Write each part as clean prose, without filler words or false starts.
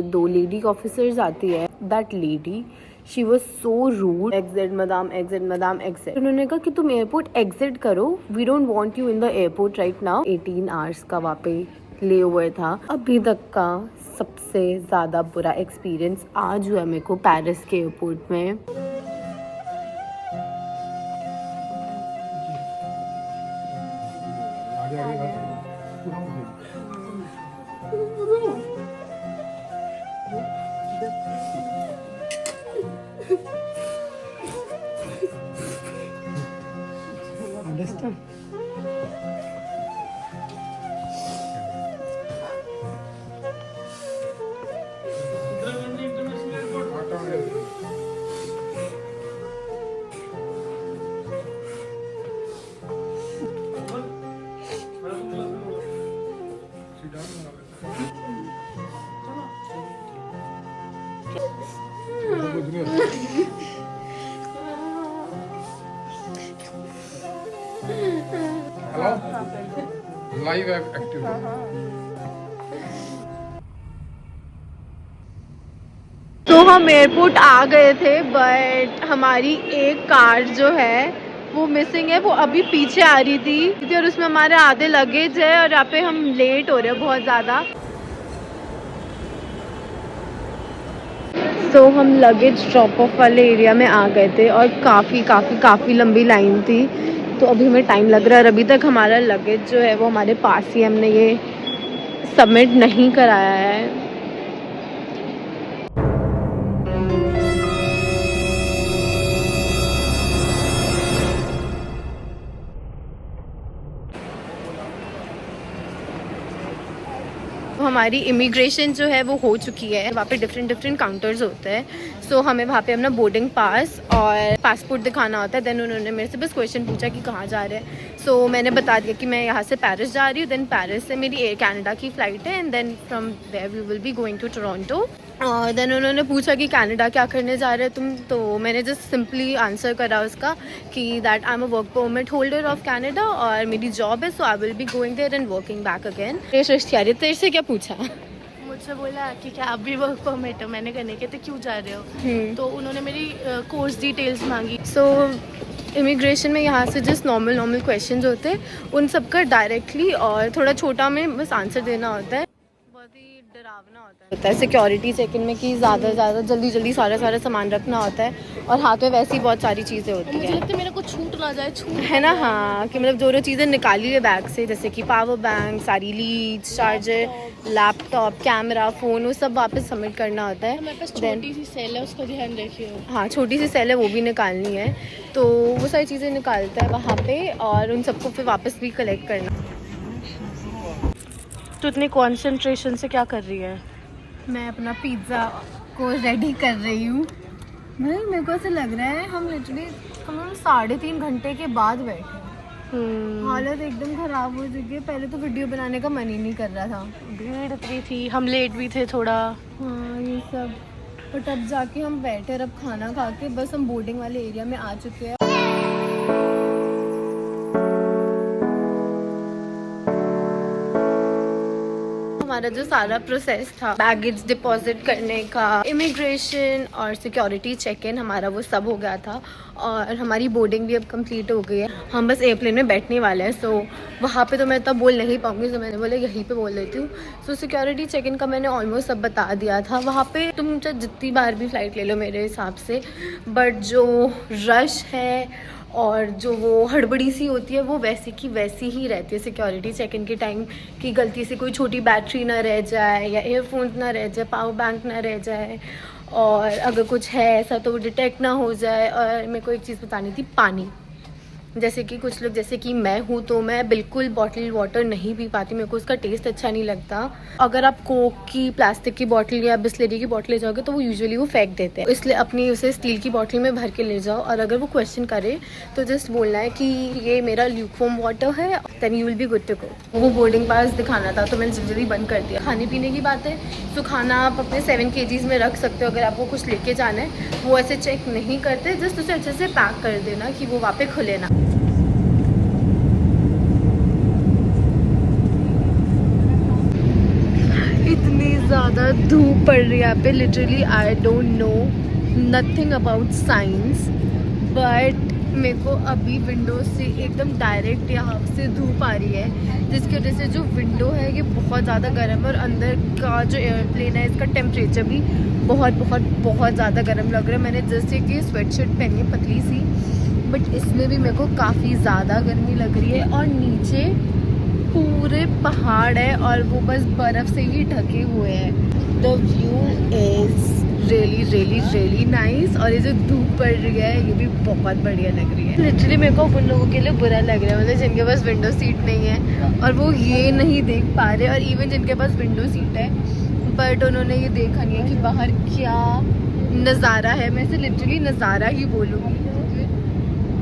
2 lady officers आती है। That lady she was so rude. Exit madam, exit madam, exit. उन्होंने कहा कि तुम एयरपोर्ट एग्जिट करो, we don't want you in the airport right now. 18 hours का वहाँ पे ले ओवर था। अभी तक का सबसे ज़्यादा बुरा एक्सपीरियंस आज हुआ मेरे को पेरिस के एयरपोर्ट में। Live active. तो हम एयरपोर्ट आ गए थे, बट हमारी एक कार जो है वो मिसिंग है। वो अभी पीछे आ रही थी और उसमें हमारे आधे लगेज है और यहाँ पे हम लेट हो रहे हैं बहुत ज़्यादा। तो हम लगेज ड्रॉप ऑफ वाले एरिया में आ गए थे और काफ़ी लंबी लाइन थी। तो अभी हमें टाइम लग रहा है और अभी तक हमारा लगेज जो है वो हमारे पास ही, हमने ये सबमिट नहीं कराया है। हमारी इमिग्रेशन जो है वो हो चुकी है। वहाँ पे डिफरेंट काउंटर्स होते हैं। सो हमें वहाँ पे अपना बोर्डिंग पास और पासपोर्ट दिखाना होता है। देन उन्होंने मेरे से बस क्वेश्चन पूछा कि कहाँ जा रहे हैं। सो मैंने बता दिया कि मैं यहाँ से पेरिस जा रही हूँ। देन पेरिस से मेरी एयर कनाडा की फ़्लाइट है and then from there we will be going to Toronto. और देन उन्होंने पूछा कि कनाडा क्या करने जा रहे हो तुम। तो मैंने जस्ट सिंपली आंसर करा उसका कि that I am a work permit holder of Canada और मेरी जॉब है, so I will be going there and working back again. तेरे से क्या पूछा? मुझसे बोला कि क्या आप भी वर्क परमिट हो। मैंने कहने के तो क्यों जा रहे हो। तो उन्होंने मेरी कोर्स डिटेल्स मांगी। सो इमिग्रेशन में यहाँ से जस्ट नॉर्मल क्वेश्चंस होते हैं, उन सब का डायरेक्टली और थोड़ा छोटा में बस आंसर देना होता है। बहुत ही डरावना होता है सिक्योरिटी चेक इन में कि ज़्यादा से ज़्यादा जल्दी सारा सामान रखना होता है और हाथ में वैसे ही बहुत सारी चीज़ें होती मुझे हैं। लगता है मेरा कुछ छूट ना जाए, छूट है ना। हाँ, कि मतलब जो चीज़ें निकाली है बैग से, जैसे कि पावर बैंक, सारी leads, charger, laptop, camera, phone, वो सब वापस सबमिट करना होता है। मेरे पास छोटी सी सेल है, उसका ध्यान रखिए। हाँ, छोटी सी सेल है, वो भी निकालनी है। तो वो सारी चीज़ें निकालता है वहाँ पे और उन सबको फिर वापस भी कलेक्ट करना। तो इतनी कॉन्सेंट्रेशन से क्या कर रही है? मैं अपना पिज़्ज़ा को रेडी कर रही हूँ। नहीं, मेरे को ऐसा लग रहा है हम लिटरली कम 3.5 घंटे के बाद बैठे। हालत एकदम ख़राब हो चुकी है। पहले तो वीडियो बनाने का मन ही नहीं कर रहा था, भीड़ इतनी थी, हम लेट भी थे थोड़ा। हाँ ये सब। बट अब जाके हम बैठे और अब खाना खा के बस हम बोर्डिंग वाले एरिया में आ चुके हैं। हमारा जो सारा प्रोसेस था बैगेज डिपॉजिट करने का, इमिग्रेशन और सिक्योरिटी चेक इन, हमारा वो सब हो गया था और हमारी बोर्डिंग भी अब कंप्लीट हो गई है। हम बस एयरप्लेन में बैठने वाले हैं। सो वहाँ पे तो मैं तब बोल नहीं पाऊँगी, तो मैंने बोला यहीं पे बोल देती हूँ। सो सिक्योरिटी चेक इन का मैंने ऑलमोस्ट सब बता दिया था। वहाँ पे तुम चाहे जितनी बार भी फ़्लाइट ले लो मेरे हिसाब से, बट जो रश है और जो वो हड़बड़ी सी होती है वो वैसी की वैसी ही रहती है सिक्योरिटी चेक इन के टाइम। कि गलती से कोई छोटी बैटरी ना रह जाए या एयरफोन ना रह जाए, पावर बैंक ना रह जाए, और अगर कुछ है ऐसा तो वो डिटेक्ट ना हो जाए। और मेरे को एक चीज़ बतानी थी, पानी। जैसे कि कुछ लोग, जैसे कि मैं हूँ, तो मैं बिल्कुल बॉटल वाटर नहीं पी पाती, मेरे को उसका टेस्ट अच्छा नहीं लगता। अगर आप कोक की प्लास्टिक की बॉटल या बिस्लेरी की बॉटल ले जाओगे तो वो यूजुअली वो फेंक देते हैं, इसलिए अपनी उसे स्टील की बॉटल में भर के ले जाओ। और अगर वो क्वेश्चन करे तो जस्ट बोलना है कि ये मेरा ल्यूकवार्म वाटर है, then you will be good to go. वो बोर्डिंग पास दिखाना था तो मैंने जल्दी बंद कर दिया। खाने पीने की बात है तो खाना आप अपने 7 kgs में रख सकते हो। अगर आपको कुछ लेके जाना है वो ऐसे चेक नहीं करते, जस्ट उसे अच्छे से पैक कर देना कि वो वहाँ पे खुले ना। ज़्यादा धूप पड़ रही है यहाँ पे. Literally I don't know nothing about science, but मेरे को अभी विंडो से एकदम डायरेक्ट यहाँ से धूप आ रही है, जिसकी वजह से जो विंडो है ये बहुत ज़्यादा गर्म है और अंदर का जो एयरप्लेन है इसका टेम्परेचर भी बहुत बहुत बहुत ज़्यादा गर्म लग रहा है. मैंने जैसे कि स्वेटशर्ट पहनी है पतली सी, बट इसमें भी मेरे को काफ़ी ज़्यादा गर्मी लग रही है. और नीचे पूरे पहाड़ है और वो बस बर्फ़ से ही ढके हुए हैं. The view is really really really nice. और ये जो धूप पड़ रही है ये भी बहुत बढ़िया लग रही है. लिटरली मेरे को उन लोगों के लिए बुरा लग रहा है, मतलब जिनके पास विंडो सीट नहीं है और वो ये नहीं देख पा रहे, और इवन जिनके पास विंडो सीट है बट उन्होंने ये देखा नहीं है कि बाहर क्या नज़ारा है. मैं इसे लिटरली नज़ारा ही बोलूँगी,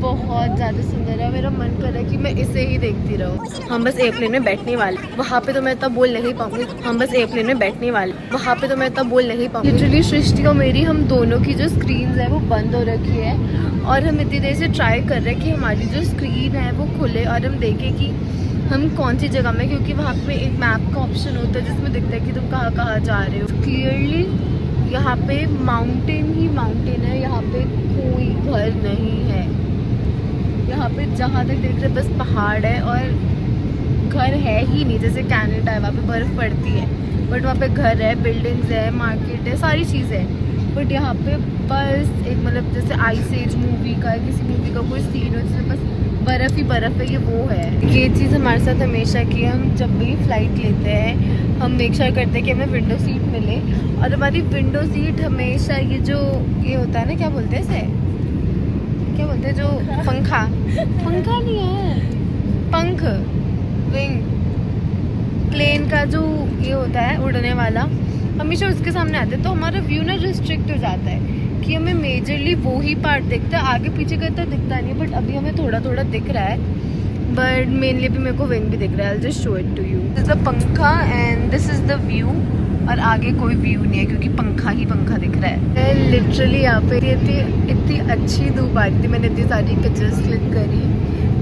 बहुत ज़्यादा सुंदर है. मेरा मन कर रहा है कि मैं इसे ही देखती रहूँ. हम बस एयरप्लेन में बैठने वाले, वहाँ पे तो मैं इतना बोल नहीं पाऊँगी. हम बस एयरप्लेन में बैठने वाले, वहाँ पे तो मैं इतना बोल नहीं पाऊँगी. लिटरली सृष्टि और मेरी, हम दोनों की जो स्क्रीन है वो बंद हो रखी है और हम इतनी देर से ट्राई कर रहे हैं कि हमारी जो स्क्रीन है वो खुले और हम देखें कि हम कौन सी जगह में, क्योंकि वहाँ पे एक मैप का ऑप्शन होता है जिसमें दिखता है कि तुम कहाँ कहाँ जा रहे हो. क्लियरली यहाँ पे माउंटेन ही माउंटेन है, यहाँ पे कोई घर नहीं है. यहाँ पे जहाँ तक देख रहे बस पहाड़ है और घर है ही नहीं. जैसे कनाडा है, वहाँ पे बर्फ़ पड़ती है बट वहाँ पे घर है, बिल्डिंग्स है, मार्केट है, सारी चीज़ें हैं. बट यहाँ पे बस एक, मतलब जैसे आइस एज मूवी का, किसी मूवी का कोई सीन हो जिसमें बस बर्फ़ ही बर्फ़ है, ये वो है. ये चीज़ हमारे साथ हमेशा की है. हम जब भी फ्लाइट लेते हैं हम मेक श्योर करते हैं कि हमें विंडो सीट मिले, और हमारी विंडो सीट हमेशा ये जो ये होता है ना, क्या बोलते हैं इसे, क्या बोलते हैं, जो पंखा नहीं है, पंख, विंग, प्लेन का जो ये होता है उड़ने वाला, हमेशा उसके सामने आते हैं. तो हमारा व्यू ना रिस्ट्रिक्ट हो जाता है कि हमें मेजरली वो ही पार्ट दिखता है, आगे पीछे का इतना दिखता नहीं. बट अभी हमें थोड़ा थोड़ा दिख रहा है, बट मेनली भी मेरे को विंग भी दिख रहा है. I'll just show it to you. This is the पंखा and this is the view, और आगे कोई व्यू नहीं है क्योंकि पंखा ही पंखा दिख रहा है. लिटरली यहाँ पे इतनी अच्छी धूप आ रही थी, मैंने इतनी सारी पिक्चर्स क्लिक करी.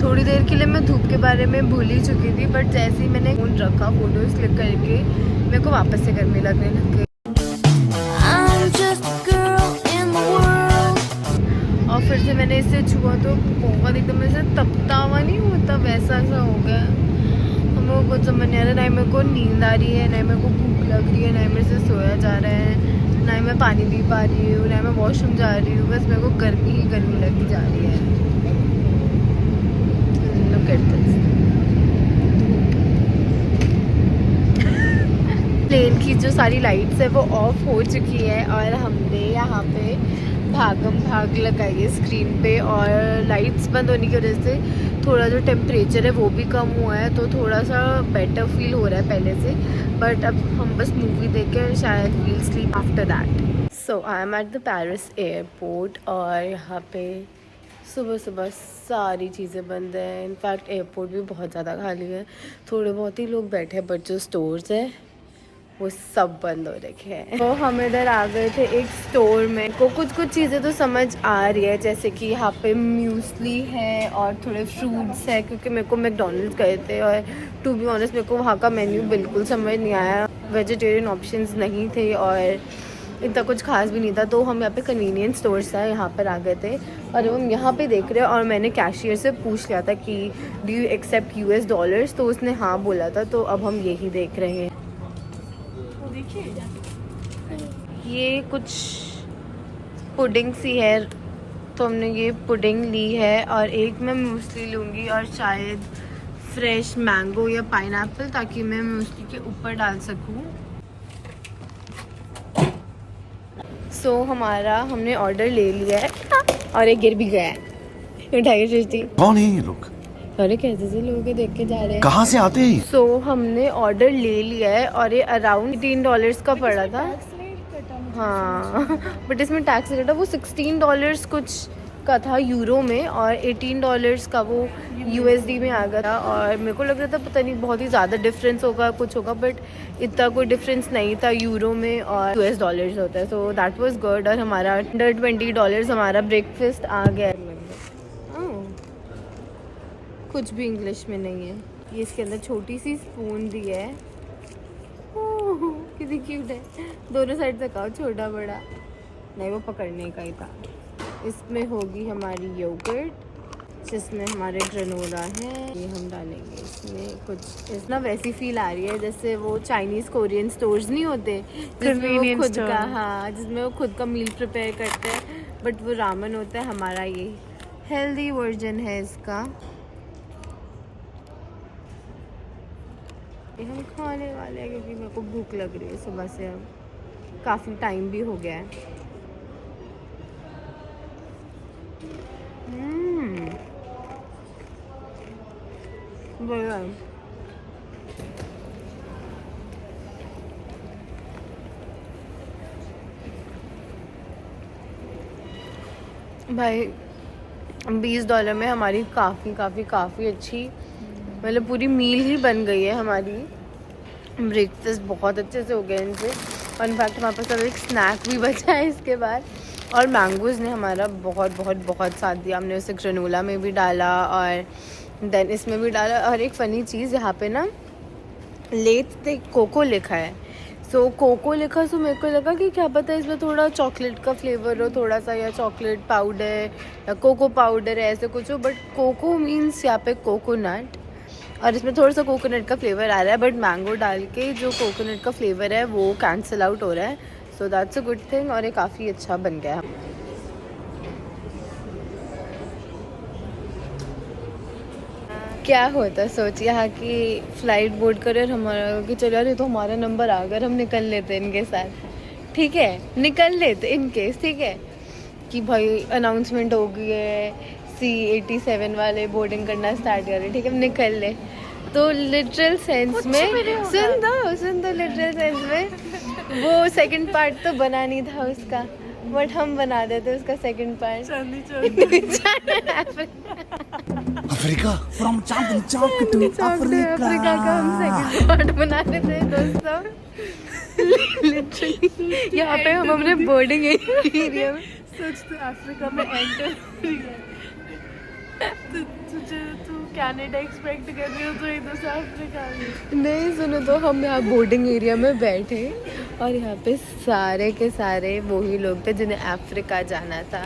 थोड़ी देर के लिए मैं धूप के बारे में भूल ही चुकी थी, बट जैसे ही मैंने फ़ोन रखा फोटोज़ क्लिक करके मेरे को वापस से गर्मी लगने लग गई. और फिर से मैंने इसे छुआ तो बहुत एकदम ऐसे तपता हुआ नहीं होता वैसा सा हो गया. हम लोगों को कुछ समझ नहीं आ रहा, ना ही मेरे को नींद आ रही है, ना ही मेरे को भूख लग रही है, ना ही मेरे से सोया जा रहा है, ना ही मैं पानी पी पा रही हूँ, ना ही मैं वॉशरूम जा रही हूँ. बस मेरे को गर्मी ही गर्मी लगी जा रही है. Look at this. प्लेन की जो सारी लाइट्स है वो ऑफ हो चुकी है और हमने यहाँ पे भागम भाग लगाई है स्क्रीन पे, और लाइट्स बंद होने की वजह से थोड़ा जो टेम्परेचर है वो भी कम हुआ है, तो थोड़ा सा बेटर फील हो रहा है पहले से. बट अब हम बस मूवी देख के शायद we'll sleep after that. So I am at the Paris airport और यहाँ पे सुबह सुबह सारी चीज़ें बंद हैं. इनफैक्ट एयरपोर्ट भी बहुत ज़्यादा खाली है, थोड़े बहुत ही लोग बैठे हैं, बट जो स्टोर्स है वो सब बंद हो रखे हैं. तो हम इधर आ गए थे एक स्टोर में. को कुछ चीज़ें तो समझ आ रही है, जैसे कि यहाँ पे म्यूसली है और थोड़े फ्रूट्स है, क्योंकि मेरे को मैकडॉनल्ड्स गए थे और टू बी ऑनेस्ट मेरे को वहाँ का मेन्यू बिल्कुल समझ नहीं आया. वेजिटेरियन ऑप्शंस नहीं थे और इतना कुछ खास भी नहीं था. तो हम यहाँ पे कन्वीनियंस स्टोर्स था, यहाँ पर आ गए थे और हम यहाँ पे देख रहे हैं. और मैंने कैशियर से पूछ लिया था कि do you accept US dollars, तो उसने हाँ बोला था. तो अब हम यही देख रहे हैं. ये कुछ पुडिंग सी है, तो हमने ये पुडिंग ली है और एक मैं मूसली लूँगी और शायद फ्रेश मैंगो या पाइनएप्पल, ताकि मैं मूसली के ऊपर डाल सकूँ. सो हमने ऑर्डर ले लिया है और ये गिर भी गया है. उठाइए सृष्टि. कौन है ये लोग? अरे कैसे से लोग देख के जा रहे हैं, कहाँ से आते हैं? सो हमने ऑर्डर ले लिया है और ये अराउंड $18 का पड़ा था. हाँ बट इसमें टैक्स रेट है वो $16 कुछ का था यूरो में, और $18 का वो USD में आ गया था. और मेरे को लग रहा था पता नहीं बहुत ही ज़्यादा डिफरेंस होगा, कुछ होगा, बट इतना कोई डिफरेंस नहीं था यूरो में और US डॉलर्स होता है. So that was good. और हमारा अंडर $20 हमारा ब्रेकफास्ट आ गया. कुछ भी इंग्लिश में नहीं है. ये इसके अंदर छोटी सी स्पून दी है. कितनी क्यूट है, दोनों साइड से खाओ, छोटा बड़ा नहीं, वो पकड़ने का ही था। इसमें होगी हमारी योगर्ट, जिसमें हमारे ग्रेनोला है, ये हम डालेंगे इसमें। कुछ इस ना वैसी फील आ रही है जैसे वो चाइनीज़ कोरियन स्टोर्स नहीं होते जिसमें वो खुद का, हाँ, जिसमें वो खुद का मील प्रिपेयर करते हैं, बट वो रामन होता है। हमारा ये हेल्दी वर्जन है इसका। ये हम खाने वाले हैं क्योंकि मेरे को भूख लग रही है सुबह से, अब काफ़ी टाइम भी हो गया है। बढ़िया है। भाई $20 में हमारी काफ़ी अच्छी, मतलब पूरी मील ही बन गई है हमारी। ब्रेकफास्ट बहुत अच्छे से हो गया इनसे, और इनफैक्ट हमारे पास अब एक स्नैक भी बचा है इसके बाद। और मैंगोज़ ने हमारा बहुत साथ दिया। हमने उसे ग्रेनोला में भी डाला और देन इसमें भी डाला। और एक फ़नी चीज़, यहाँ पे ना लेट थे कोको लिखा है, सो कोको लिखा, सो मेरे को लगा कि क्या पता है इसमें थोड़ा चॉकलेट का फ्लेवर हो थोड़ा सा, या चॉकलेट पाउडर या कोको पाउडर है, ऐसे कुछ हो। बट कोको मीन्स यहाँ पे कोकोनट, और इसमें थोड़ा सा कोकोनट का फ्लेवर आ रहा है, बट मैंगो डाल के जो कोकोनट का फ्लेवर है वो कैंसिल आउट हो रहा है। So that's a good thing, और ये काफ़ी अच्छा बन गया है। क्या होता सोच, यहाँ की फ़्लाइट बोर्ड करे और हमारा कि चलो यार ये तो हमारा नंबर आ गया, हम निकल लेते इनके साथ, ठीक है, निकल लेते इन केस, ठीक है, कि भाई अनाउंसमेंट हो गई है, C87 वाले बोर्डिंग करना स्टार्ट करें, ठीक है, हम निकल ले। तो लिटरल सेंस में सुन दो लिटरल सेंस में वो सेकंड पार्ट तो बना नहीं था उसका, बट हम बना देते उसका second part. Africa, from Chandni Chowk to Africa का हम सेकंड पार्ट बना देते हैं दोस्तों। लिटरली यहाँ पे हम अपने बोर्डिंग एरिया में सच तो अफ्रीका में एंटर तू कनाडा एक्सपेक्ट कर रही हो तो इधर से अफ्रीका में। नहीं सुनो, तो हम यहाँ बोर्डिंग एरिया में बैठे और यहाँ पे सारे के सारे वही लोग थे जिन्हें अफ्रीका जाना था।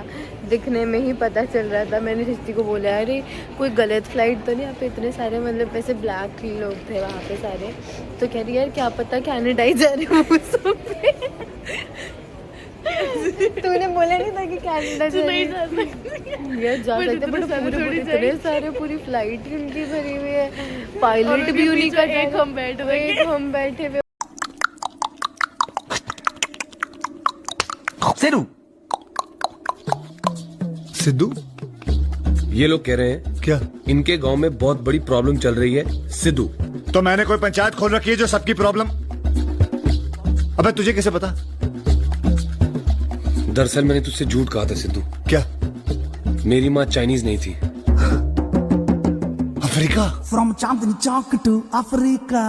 दिखने में ही पता चल रहा था। मैंने रिश्ती को बोला अरे कोई गलत फ्लाइट तो नहीं, यहाँ पे इतने सारे मतलब ऐसे ब्लैक लोग थे वहाँ पे सारे, तो कह रही यार क्या पता कनाडा ही जा रहे हो सब। तूने बोला नहीं था कि कनाडा जा रही यार, जा सकते बट पूरे इतने सारे, पूरी फ्लाइट ही उनकी भरी हुई है, पायलट भी उन्हीं का, एक हम बैठे हुए। सिद्धू, ये लोग कह रहे हैं क्या इनके गांव में बहुत बड़ी प्रॉब्लम चल रही है सिद्धू। तो मैंने कोई पंचायत खोल रखी है जो सबकी प्रॉब्लम। अबे तुझे कैसे पता? दरअसल मैंने तुझसे झूठ कहा था सिद्धू। क्या? मेरी माँ चाइनीज नहीं थी। Africa, From Chandni Chalk to Africa.